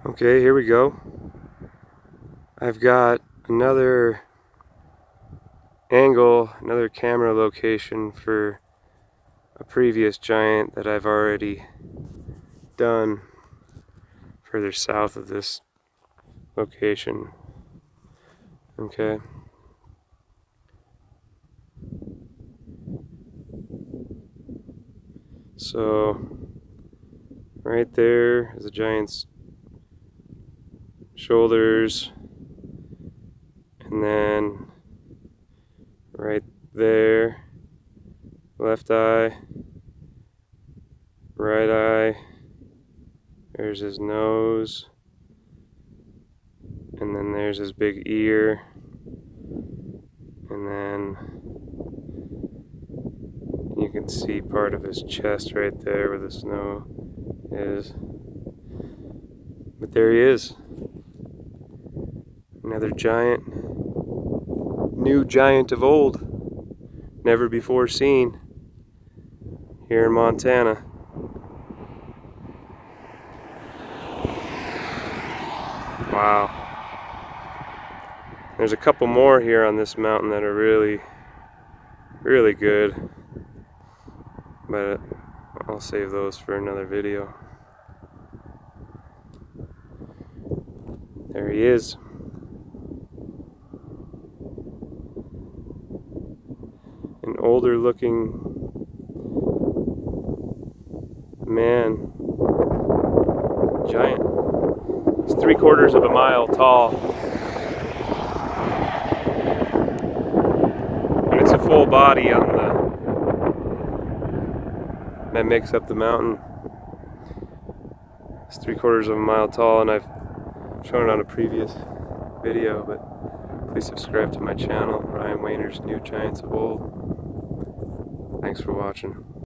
Okay, here we go. I've got another angle, another camera location for a previous giant that I've already done further south of this location. Okay. So right there is a giant's shoulders, and then right there, left eye, right eye, there's his nose, and then there's his big ear, and then you can see part of his chest right there where the snow is. But there he is. Another giant, new giant of old, never before seen here in Montana. Wow. There's a couple more here on this mountain that are really good, but I'll save those for another video. There he is. An older looking man, giant. He's 3/4 of a mile tall. And it's a full body on that makes up the mountain. It's 3/4 of a mile tall, and I've shown it on a previous video, but please subscribe to my channel, Wehner's New Giants of Old. Thanks for watching.